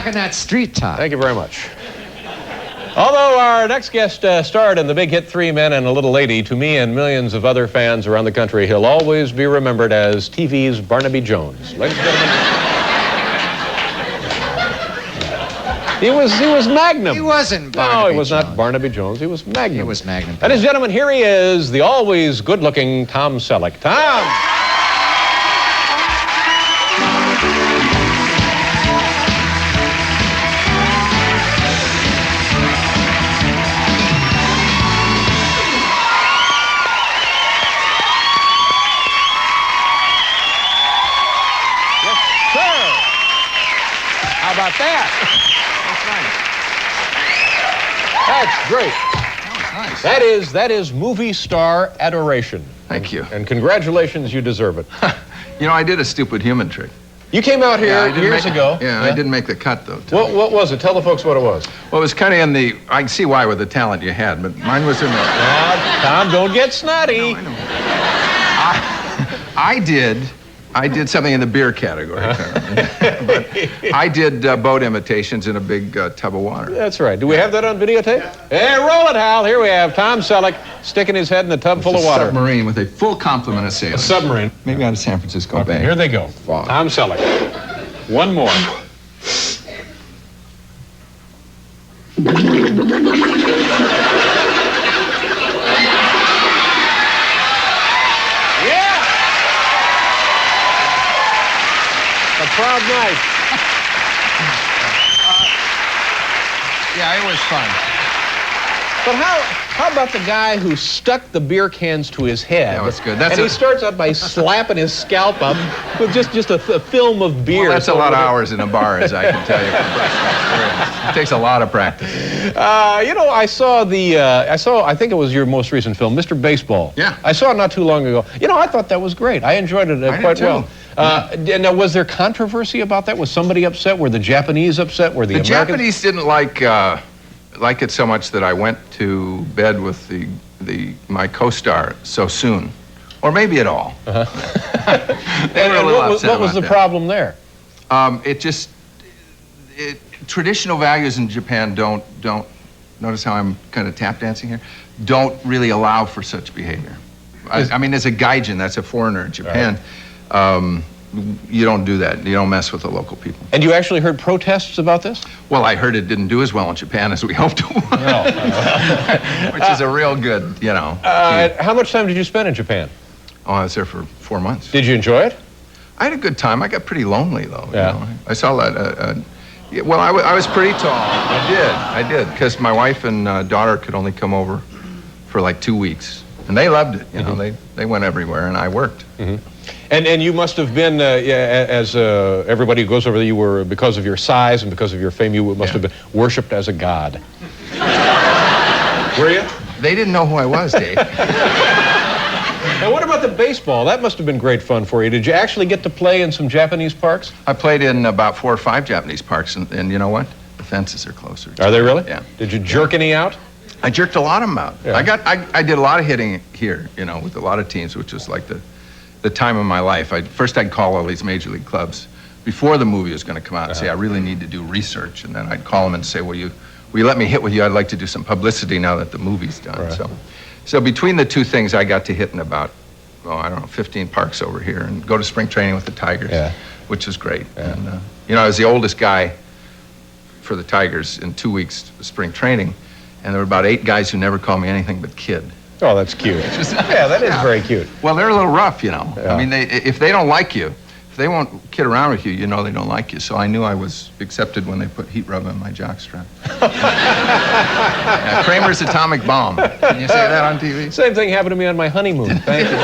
talking that street talk. Thank you very much. Although our next guest starred in the big hit Three Men and a Little Lady, to me and millions of other fans around the country, he'll always be remembered as TV's Barnaby Jones. Ladies and gentlemen. He was Magnum. He wasn't Barnaby No, he was Jones. not Barnaby Jones. He was Magnum. He was Magnum. Ladies and gentlemen, here he is, the always good-looking Tom Selleck. Tom! Yes, sir. How about that? That's great. Nice. That is movie star adoration. Thank you. And congratulations, you deserve it. You know, I did a stupid human trick. You came out here years ago. Yeah, I didn't make the cut, though. What was it? Tell the folks what it was. Well, it was kind of in the... I can see why with the talent you had, but mine was in the... Now, Tom, don't get snotty. I know. I did something in the beer category, but I did boat imitations in a big tub of water. That's right. Do we have that on videotape? Hey, roll it, Hal. Here we have Tom Selleck sticking his head in a tub full of water. A submarine with a full complement of sailors. A submarine. Maybe out of San Francisco Bay. Here they go. Wow. Tom Selleck. One more. A proud night. Yeah, it was fun. But how about the guy who stuck the beer cans to his head? That was good. He starts out by slapping his scalp up with just a film of beer. Well, that's a lot of hours in a bar, as I can tell you from personal experience. It takes a lot of practice. You know, I think it was your most recent film, Mr. Baseball. Yeah. I saw it not too long ago. You know, I thought that was great. I enjoyed it quite well. And was there controversy about that? Was somebody upset? Were the Japanese upset? Were the Americans? Japanese didn't like it so much that I went to bed with my co-star so soon, or maybe at all. They were a little upset what was the problem there? Traditional values in Japan don't notice how I'm kind of tap dancing here, don't really allow for such behavior. I mean, as a gaijin, that's a foreigner in Japan. Right. You don't do that. You don't mess with the local people. And you actually heard protests about this? Well, I heard it didn't do as well in Japan as we hoped it would. No. Which is a real good, you know. How much time did you spend in Japan? Oh, I was there for 4 months. Did you enjoy it? I had a good time. I got pretty lonely, though. Yeah. You know? I saw that. Well, I was pretty tall. I did, because my wife and daughter could only come over for like 2 weeks. And they loved it, you know. They went everywhere, and I worked. And you must have been, as everybody who goes over there, you were, because of your size and because of your fame, you must have been worshipped as a god. Were you? They didn't know who I was, Dave. Now, what about the baseball? That must have been great fun for you. Did you actually get to play in some Japanese parks? I played in about 4 or 5 Japanese parks, and you know what? The fences are closer. Are they really? Yeah. Did you jerk any out? I jerked a lot of them out. Yeah. I did a lot of hitting here, you know, with a lot of teams, which was like the time of my life. First I'd call all these major league clubs before the movie was going to come out and say, I really need to do research. And then I'd call them and say, will you let me hit with you? I'd like to do some publicity now that the movie's done. Right. So between the two things, I got to hit in about, I don't know, 15 parks over here and go to spring training with the Tigers, which was great. Yeah. And, you know, I was the oldest guy for the Tigers in 2 weeks of spring training. And there were about 8 guys who never called me anything but kid. Oh, that's cute. Yeah, that is very cute. Well, they're a little rough, you know. Yeah. I mean, if they don't like you, if they won't kid around with you, you know they don't like you. So I knew I was accepted when they put heat rub on my jockstrap. Yeah, Kramer's atomic bomb. Can you say that on TV? Same thing happened to me on my honeymoon. Thank you.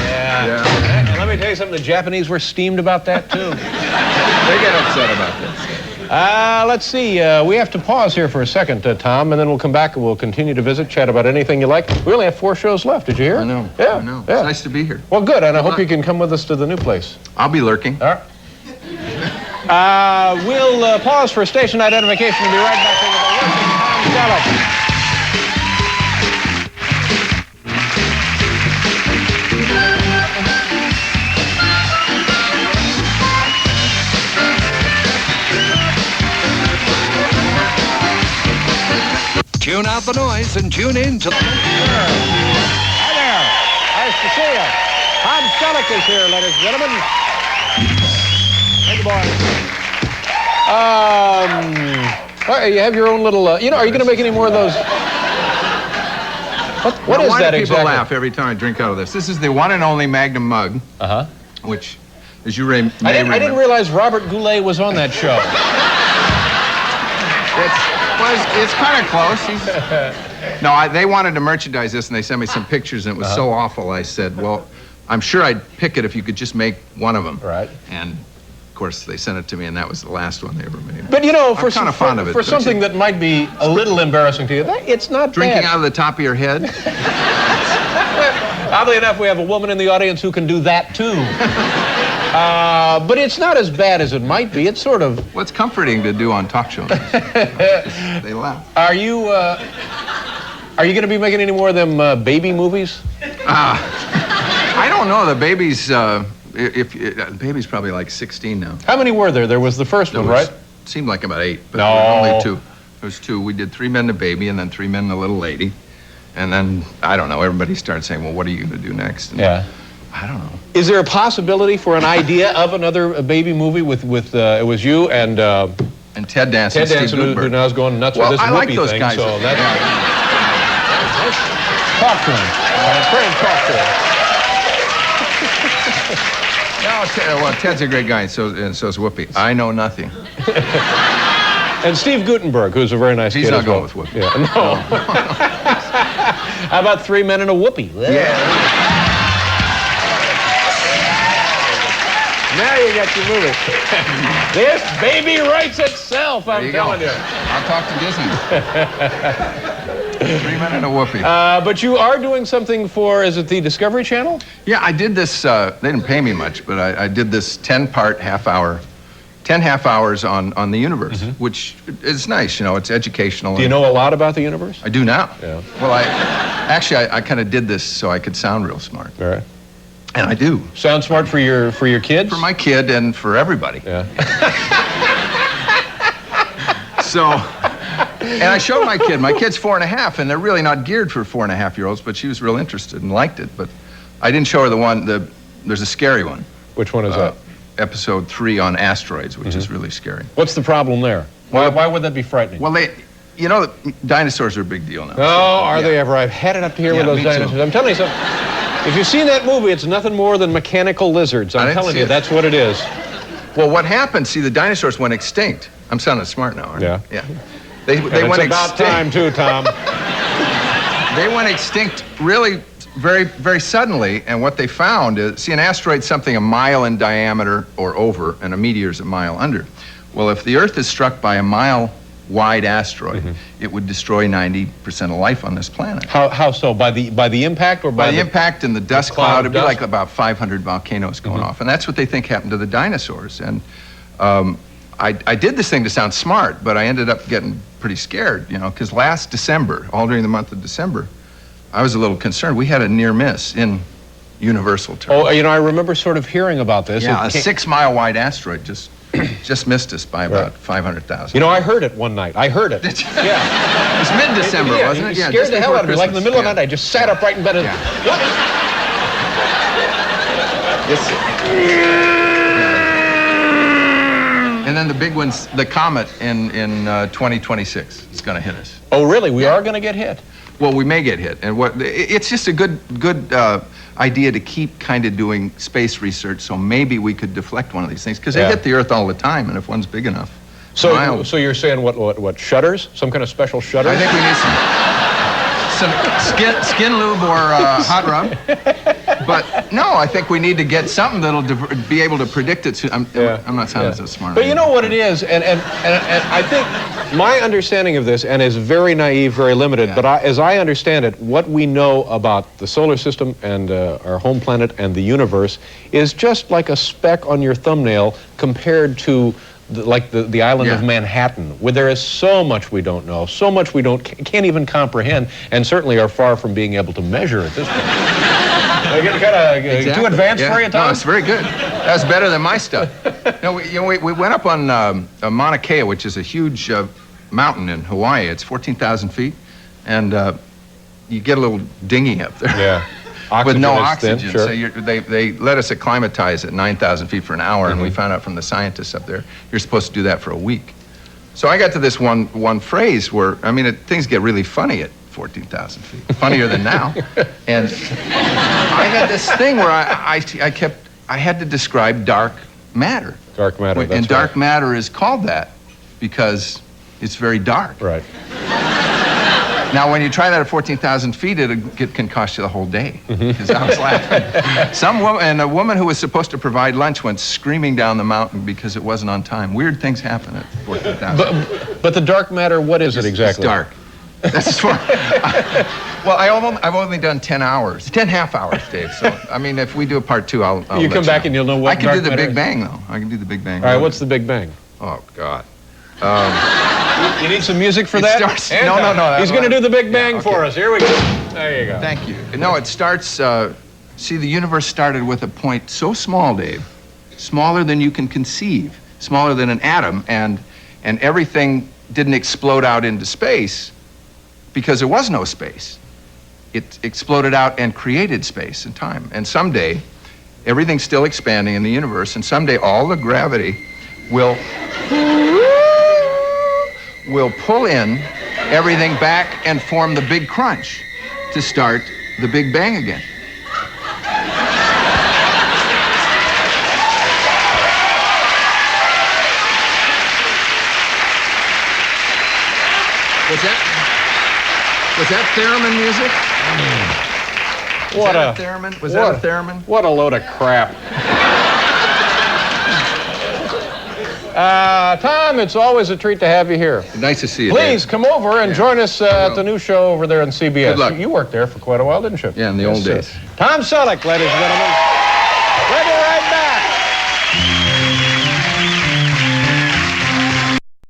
Yeah. And let me tell you something, the Japanese were steamed about that, too. They get upset about this. Let's see. We have to pause here for a second, Tom, and then we'll come back and we'll continue to visit, chat about anything you like. We only have 4 shows left. Did you hear? I know. Yeah. I know. Yeah. It's nice to be here. Well, good, and I hope you can come with us to the new place. I'll be lurking. All right. We'll pause for station identification and be right back with the working Tom Selleck. Tune out the noise and tune in to the... Hi there. Nice to see you. Tom Selleck is here, ladies and gentlemen. Thank you, boys. Well, you have your own little, are you going to make any more of those? What is why that do people exactly? laugh every time I drink out of this? This is the one and only Magnum mug, which, as you may remember... I didn't realize Robert Goulet was on that show. It's kind of close. No, they wanted to merchandise this, and they sent me some pictures, and it was so awful, I said, well, I'm sure I'd pick it if you could just make one of them. Right. And, of course, they sent it to me, and that was the last one they ever made. But, for something that might be a little embarrassing to you, it's not Drinking bad. out of the top of your head? Oddly enough, we have a woman in the audience who can do that, too. But it's not as bad as it might be. It's sort of... Well, it's comforting to do on talk shows. They laugh. Are you going to be making any more of them baby movies? I don't know. The baby's, baby's probably like 16 now. How many were there? There was the first one, right? Seemed like about 8, but No. there were only 2. There was 2. We did 3 Men and a Baby, and then 3 Men and a Little Lady. And then, I don't know, everybody started saying, well, what are you going to do next? And Yeah. I don't know. Is there a possibility for an idea of another baby movie with it was you and Ted Danson, Ted Danson, Steve who Gutenberg. now is going nuts Well, with this I like whoopee those thing, guys. so that's... Yeah. Talk to him. Frank, talk to him. No, Ted's a great guy, and so's Whoopi. I know nothing. And Steve Gutenberg, who's a very nice He's kid not as going well. with Whoopi. Yeah, no. How about 3 Men and a Whoopee? Yeah. Now you got your movie. This baby writes itself, I'm telling you. I'll talk to Disney. 3 Men and a Whoopi. But you are doing something for, is it the Discovery Channel? Yeah, I did this, they didn't pay me much, but I did this 10-part half-hour, 10 half hours on the universe, which is nice, it's educational. Do you know a lot about the universe? I do now. Yeah. Well, I kind of did this so I could sound real smart. All right. And I do. Sound smart for your kids? For my kid and for everybody. Yeah. So, and I showed my kid. My kid's 4.5, and they're really not geared for 4.5-year-olds, but she was real interested and liked it. But I didn't show her there's a scary one. Which one is that? Episode 3 on asteroids, which is really scary. What's the problem there? Why would that be frightening? Well, dinosaurs are a big deal now. Oh, are they ever? I've had it up here with those me too. dinosaurs. I'm telling you something. If you've seen that movie, it's nothing more than mechanical lizards. I'm telling you, that's what it is. Well, what happened, the dinosaurs went extinct. I'm sounding smart now, aren't I? Yeah. They And went it's about extinct. time, too, Tom. They went extinct really very, very suddenly, and what they found is, an asteroid's something a mile in diameter or over, and a meteor's a mile under. Well, if the Earth is struck by a mile-wide asteroid, it would destroy 90% of life on this planet. How so? By the impact or By the impact and the dust cloud cloud, of it'd be dust? like about 500 volcanoes going off, and that's what they think happened to the dinosaurs. And I did this thing to sound smart, but I ended up getting pretty scared, because last December, all during the month of December, I was a little concerned. We had a near miss in universal terms. Oh, I remember sort of hearing about this. Yeah, a 6-mile-wide asteroid just missed us by about 500,000. I heard it one night. I heard it. Yeah. It was mid-December, wasn't it? Yeah, scared the hell out of me. Like in the middle of the night, I just sat upright in bed and... And then the big one's the comet in 2026. It's going to hit us. Oh, really? We are going to get hit? Well, we may get hit, and it's just a good idea to keep kind of doing space research. So maybe we could deflect one of these things because they hit the Earth all the time, and if one's big enough. So you're saying what shutters? Some kind of special shutters? I think we need some skin lube or hot rub. But no, I think we need to get something that'll be able to predict it. I'm not sounding so smart. But you know what it is, and I think my understanding of this, and is very naive, very limited, but as I understand it, what we know about the solar system and our home planet and the universe is just like a speck on your thumbnail compared to the island of Manhattan, where there is so much we don't know, so much we can't even comprehend, and certainly are far from being able to measure at this point. Too advanced for you, Tom? No, it's very good. That's better than my stuff. We went up on Mauna Kea, which is a huge mountain in Hawaii. It's 14,000 feet, And you get a little dingy up there. Yeah. With no is thin, oxygen. sure. So they let us acclimatize at 9,000 feet for an hour, and we found out from the scientists up there, you're supposed to do that for a week. So I got to this one phrase where, I mean, things get really funny at 14,000 feet, funnier than now. And I had this thing where I had to describe dark matter. Dark matter, that's And dark right. matter is called that because it's very dark. Right. Now, when you try that at 14,000 feet, it can cost you the whole day. Because I was laughing. A woman who was supposed to provide lunch went screaming down the mountain because it wasn't on time. Weird things happen at 14,000. But the dark matter, what is it exactly? It's dark. That's what. Well, I've only done 10 hours, 10 half hours, Dave. So, I mean, if we do a part 2, I'll You let come back know. and you'll know what I can dark do the matter Big is. Bang, though. I can do the Big Bang. All right, what's the Big Bang? Oh, God. You need some music for It that? starts- And, no, no. He's going to do the Big Bang Yeah, for okay. us. Here we go. There you go. Thank you. No, it starts, see, the universe started with a point so small, Dave, smaller than you can conceive, smaller than an atom, and everything didn't explode out into space because there was no space. It exploded out and created space and time. And someday, everything's still expanding in the universe, and someday all the gravity will pull in everything back and form the Big Crunch to start the Big Bang again. Was that theremin music? Was that a theremin? Was that a theremin? What a load of crap. Tom, it's always a treat to have you here. Nice to see you, Please Dave. come over and join us at the new show over there on CBS. Good luck. You worked there for quite a while, didn't you? Yeah, in the old days. Tom Selleck, ladies and gentlemen.